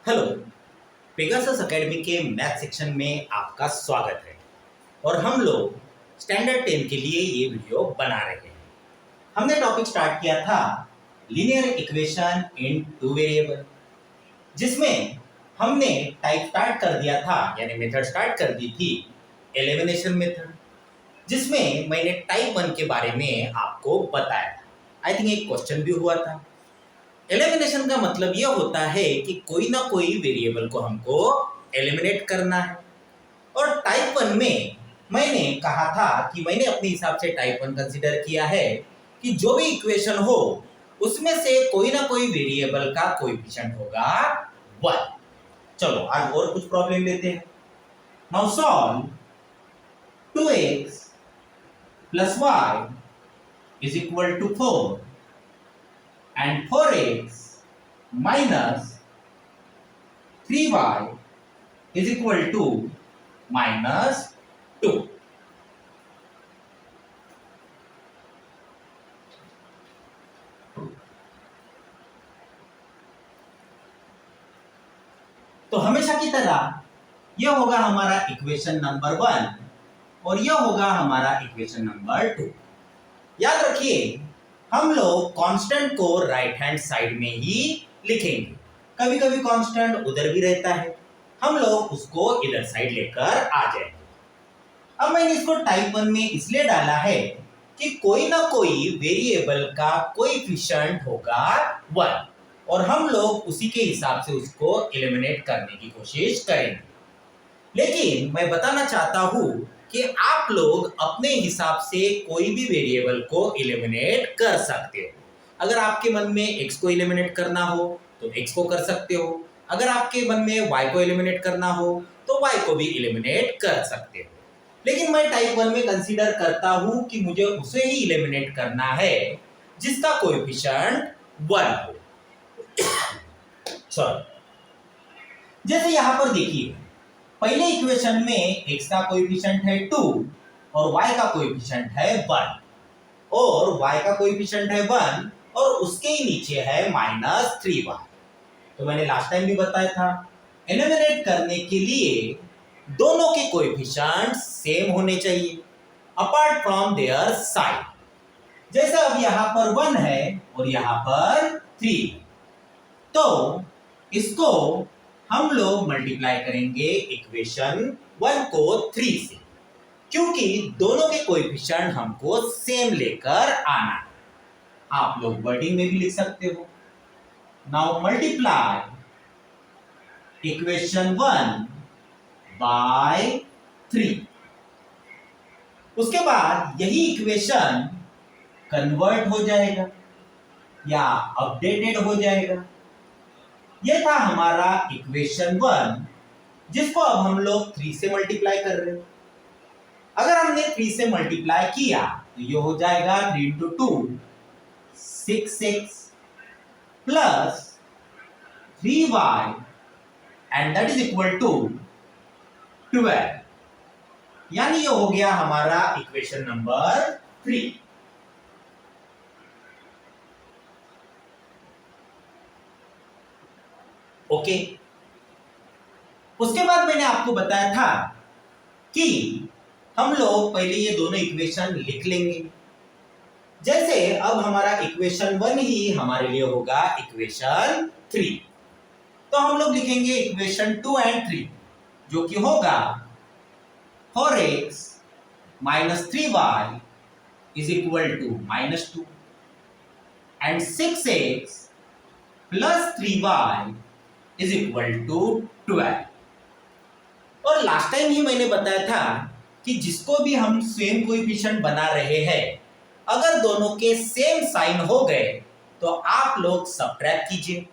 Hello. Pegasus academy के math section में आपका स्वागत है। और हम लोग स्टैंडर्ड 10 के लिए ये वीडियो बना रहे हैं। हमने टॉपिक स्टार्ट किया था linear equation in two variable, जिसमें हमने टाइप स्टार्ट कर दिया था, यानी मेथड स्टार्ट कर दी थी एलिमिनेशन मेथड, जिसमें मैंने टाइप 1 के बारे में आपको बताया था। आई थिंक एक क्वेश्चन भी हुआ था। एलिमिनेशन का मतलब यह होता है कि कोई ना कोई वेरिएबल को हमको एलिमिनेट करना है। और टाइप 1 में मैंने कहा था कि मैंने अपने हिसाब से टाइप 1 कंसीडर किया है कि जो भी इक्वेशन हो उसमें से कोई ना कोई वेरिएबल का कोएफिशिएंट होगा 1। चलो आज और कुछ प्रॉब्लम लेते हैं। Now solve 2x plus y is equal to 4 and 4x minus 3y is equal to minus 2। तो हमेशा की तरह यह होगा हमारा इक्वेशन नंबर 1 और यह होगा हमारा इक्वेशन नंबर 2। याद रखिए, हम लोग कांस्टेंट को राइट हैंड साइड में ही लिखेंगे। कभी कभी कांस्टेंट उधर भी रहता है, हम लोग उसको इधर साइड लेकर आ जाएंगे। अब मैंने इसको टाइप 1 में इसलिए डाला है कि कोई ना कोई वेरिएबल का कोएफिशिएंट होगा 1 और हम लोग उसी के हिसाब से उसको एलिमिनेट करने की कोशिश करेंगे। लेकिन मैं बताना चाहता हूं कि आप लोग अपने हिसाब से कोई भी वेरिएबल को एलिमिनेट कर सकते हो। अगर आपके मन में x को एलिमिनेट करना हो तो x को कर सकते हो, अगर आपके मन में y को एलिमिनेट करना हो तो y को भी एलिमिनेट कर सकते हो। लेकिन मैं टाइप 1 में कंसीडर करता हूं कि मुझे उसे ही एलिमिनेट करना है जिसका कोएफिशिएंट 1 हो। सॉरी, जैसे यहां पर देखिए, पहले इक्वेशन में x का कोएफिशिएंट है 2 और y का कोएफिशिएंट है 1 और y का कोएफिशिएंट है 1 और उसके ही नीचे है -3y। तो मैंने लास्ट टाइम भी बताया था, एलिमिनेट करने के लिए दोनों के कोएफिशिएंट सेम होने चाहिए अपार्ट फ्रॉम देयर साइन। जैसे अब यहां पर 1 है और यहां पर 3 है, तो इसको हम लोग मल्टीप्लाई करेंगे इक्वेशन 1 को 3 से, क्योंकि दोनों के कोएफिशिएंट हमको सेम लेकर आना है। आप लोग वर्डिंग में भी लिख सकते हो। Now multiply equation 1 by 3। उसके बाद यही इक्वेशन कन्वर्ट हो जाएगा या अपडेटेड हो जाएगा। यह था हमारा इक्वेशन 1, जिसको अब हम लोग 3 से मल्टीप्लाई कर रहे हैं। अगर हमने 3 से मल्टीप्लाई किया तो ये हो जाएगा 3 into 2 6x plus 3y and that is equal to 12। यानी ये हो गया हमारा इक्वेशन नंबर 3। ओके, उसके बाद मैंने आपको बताया था कि हम लोग पहले ये दोनों इक्वेशन लिख लेंगे। जैसे अब हमारा इक्वेशन 1 ही हमारे लिए होगा इक्वेशन 3, तो हम लोग लिखेंगे इक्वेशन 2 and 3, जो कि होगा 4x minus 3y is equal to -2 and 6x plus 3y is equal to 12। और लास्ट टाइम ही मैंने बताया था कि जिसको भी हम सेम कोएफिशिएंट बना रहे हैं, अगर दोनों के सेम साइन हो गए तो आप लोग सबट्रैक्ट कीजिए,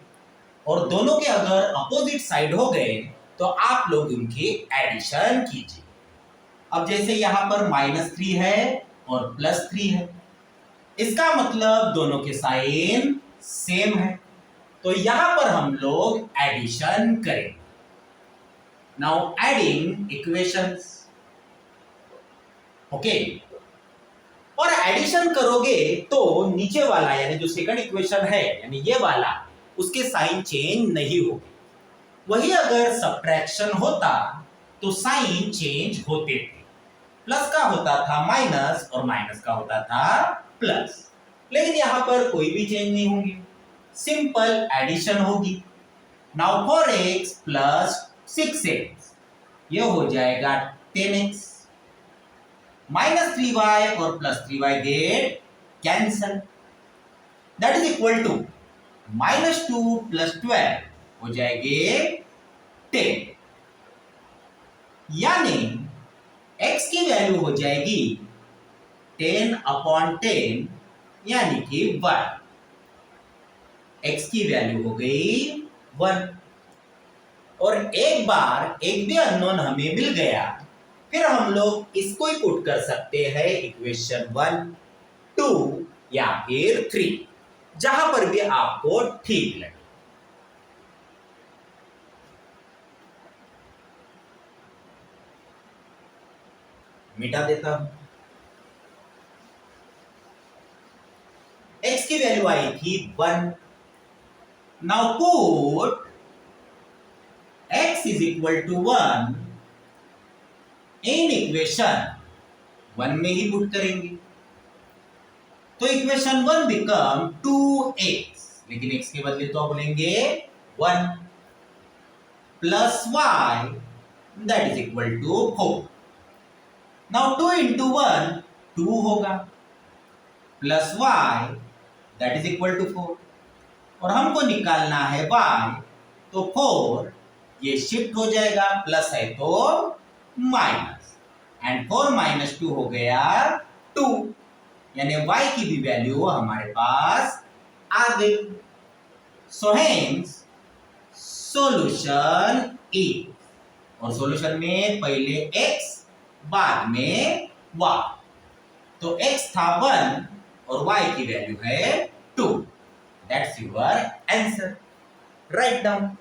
और दोनों के अगर अपोजिट साइड हो गए तो आप लोग उनकी एडिशन कीजिए। अब जैसे यहां पर -3 है और +3 है, इसका मतलब दोनों के साइन सेम है, तो यहां पर हम लोग एडिशन करेंगे। Now adding equations. ओके, और एडिशन करोगे तो नीचे वाला यानी जो सेकंड इक्वेशन है यानी ये वाला, उसके साइन चेंज नहीं होगी। वही अगर सब्ट्रैक्शन होता तो साइन चेंज होते थे। प्लस का होता था माइनस और माइनस का होता था प्लस, लेकिन यहां पर कोई भी चेंज नहीं होंगे, सिंपल एडिशन होगी। नाउ 4x प्लस 6x ये हो जाएगा 10x, माइनस 3y और plus 3y get cancel, that is equal to -2 plus 12 हो जाएंगे 10, यानी x की वैल्यू हो जाएगी 10/10 यानी कि 1। x की वैल्यू हो गई 1। और एक बार एक भी अननोन हमें मिल गया, फिर हम लोग इसको ही पुट कर सकते हैं इक्वेशन 1, 2 या फिर 3, जहां पर भी आपको ठीक लगे। मिटा देता हूं। x की वैल्यू आई थी 1। Now put x is equal to 1 in equation 1 में ही पुट करेंगे, तो इक्वेशन 1 बिकम 2x, लेकिन x के बदले तो आप बोलेंगे 1 plus y that is equal to 4। Now 2 into 1 2 होगा, plus y that is equal to 4, और हमको निकालना है y, तो 4 ये शिफ्ट हो जाएगा, प्लस है तो माइनस, एंड 4 माइनस 2 हो गया 2, यानी y की भी वैल्यू हमारे पास आ गई। सो हेंस सॉल्यूशन E, और सॉल्यूशन में पहले x बाद में y, तो x था 1 और y की वैल्यू है 2, that's your answer, write down.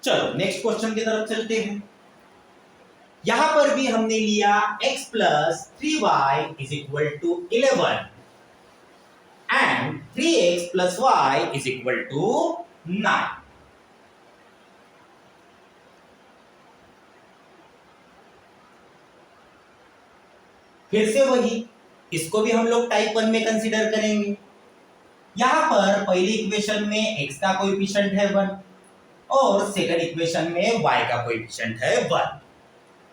चलो नेक्स्ट क्वेश्चन की तरफ चलते हैं। यहां पर भी हमने लिया x plus 3y is equal to 11 and 3x plus y is equal to 9। फिर से वही, इसको भी हम लोग टाइप 1 में कंसीडर करेंगे। यहां पर पहली इक्वेशन में x का कोएफिशिएंट है 1 और सेकंड इक्वेशन में y का कोएफिशिएंट है 1।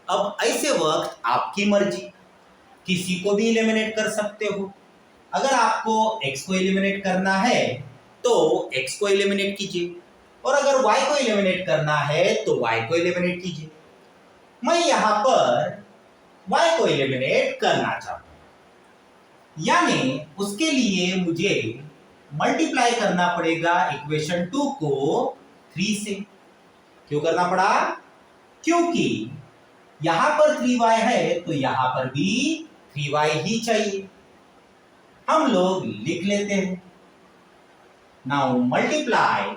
अब ऐसे वक्त आपकी मर्जी, किसी को भी एलिमिनेट कर सकते हो। अगर आपको x को एलिमिनेट करना है तो x को एलिमिनेट कीजिए, और अगर y को एलिमिनेट करना है तो y को एलिमिनेट कीजिए। मैं यहां पर y को एलिमिनेट करना चाहता हूं, यानी उसके लिए मुझे मल्टीप्लाई करना पड़ेगा इक्वेशन 2 को 3 से। क्यों करना पड़ा? क्योंकि यहां पर 3y है तो यहां पर भी 3y ही चाहिए। हम लोग लिख लेते हैं, नाउ मल्टीप्लाई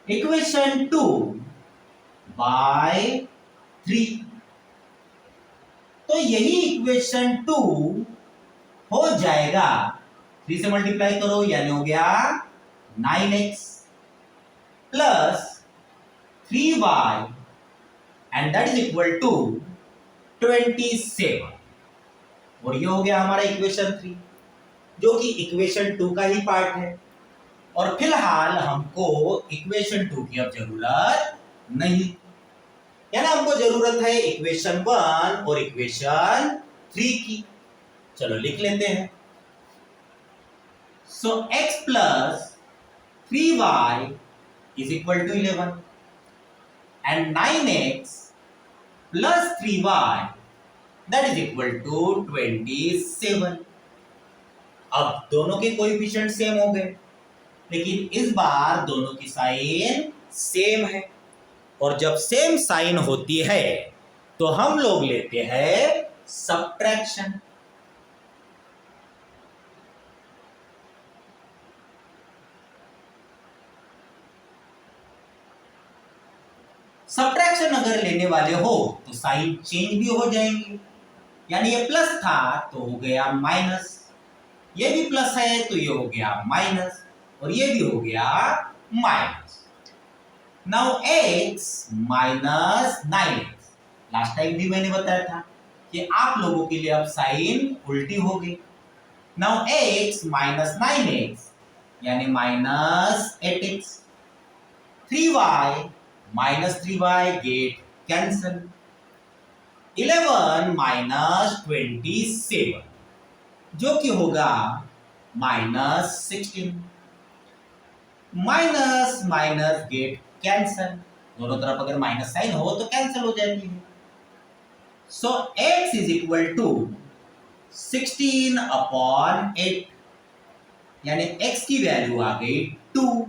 इक्वेशन 2 बाय 3, तो यही इक्वेशन 2 हो जाएगा, 3 से मल्टीप्लाई करो यानी हो गया 9x plus 3y and that is equal to 27, और ये हो गया हमारा इक्वेशन 3, जो कि इक्वेशन 2 का ही पार्ट है। और फिलहाल हमको इक्वेशन 2 की अब जरूरत नहीं, यानी हमको जरूरत है इक्वेशन 1 और इक्वेशन 3 की। चलो लिख लेते हैं। सो x plus 3y is equal to 11 and 9x plus 3y that is equal to 27। अब दोनों के कोएफिशिएंट सेम हो गए, लेकिन इस बार दोनों की साइन सेम है, और जब सेम साइन होती है तो हम लोग लेते हैं सब्ट्रैक्शन। सब्ट्रैक्शन अगर लेने वाले हो तो साइन चेंज भी हो जाएंगे, यानी ये प्लस था तो हो गया माइनस, ये भी प्लस है तो ये हो गया माइनस, और ये भी हो गया minus. Now x minus 9x, last time भी मैंने बताया था कि आप लोगों के लिए अब साइन उल्टी हो गई। नाउ x माइनस 9x यानी minus 8x, 3y minus 3y get cancel, 11 minus 27 जो कि होगा minus 16, minus minus get cancel, दोनों तरफ अगर माइनस साइन हो तो कैंसल हो जाएगी। सो x इज इक्वल टू 16/8, यानी x की वैल्यू आ गई 2,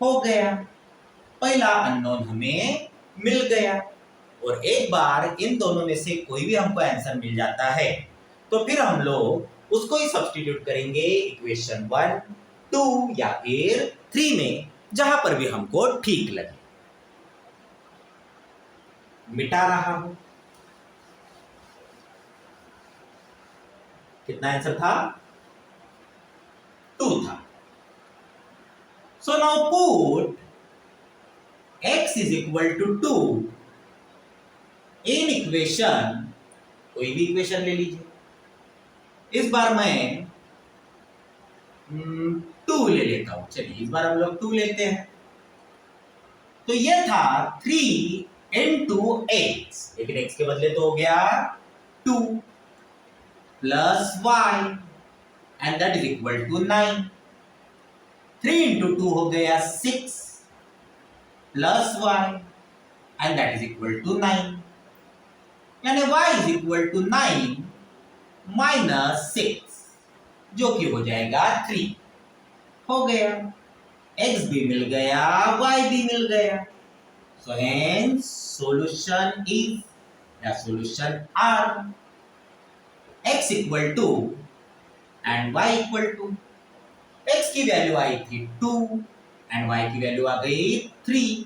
हो गया, पहला अननोन हमें मिल गया। और एक बार इन दोनों में से कोई भी हमको आंसर मिल जाता है तो फिर हम लोग उसको ही सब्स्टिट्यूट करेंगे इक्वेशन 1, 2 या फिर 3 में, जहां पर भी हमको ठीक लगे। मिटा रहा हूं, कितना आंसर था? 2 था। So now put x is equal to 2 in equation, कोई भी इक्वेशन ले लीजिए। इस बार मैं 2 ले लेता हूं, चलिए इस बार हम लोग 2 लेते हैं। तो ये था 3 into x, लेकिन x के बदले तो हो गया 2 plus y and that is equal to 9। 3 into 2 हो गया 6 plus y and that is equal to 9, यानी y is equal to 9 minus 6 जो कि हो जाएगा 3, हो गया, x भी मिल गया, y भी मिल गया। So hence solution is, या solution are x equal to and y equal to, x की वैल्यू आई थी 2 एंड y की वैल्यू आ गई 3।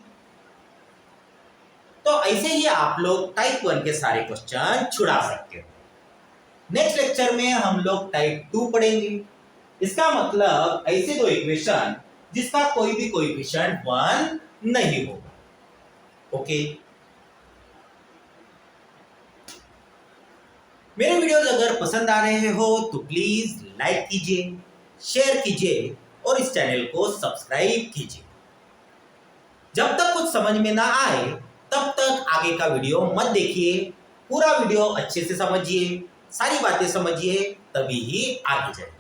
तो ऐसे ही आप लोग टाइप 1 के सारे क्वेश्चन छुड़ा सकते हो। नेक्स्ट लेक्चर में हम लोग टाइप 2 पढ़ेंगे। इसका मतलब ऐसे दो इक्वेशन जिसका कोई भी कोएफिशिएंट 1 नहीं होगा। ओके, मेरे वीडियोस अगर पसंद आ रहे हो तो प्लीज लाइक कीजिए, शेयर कीजिए और इस चैनल को सब्सक्राइब कीजिए। जब तक कुछ समझ में ना आए तब तक आगे का वीडियो मत देखिए, पूरा वीडियो अच्छे से समझिए, सारी बातें समझिए, तभी ही आगे जाइए।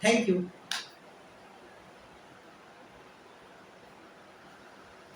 Thank you.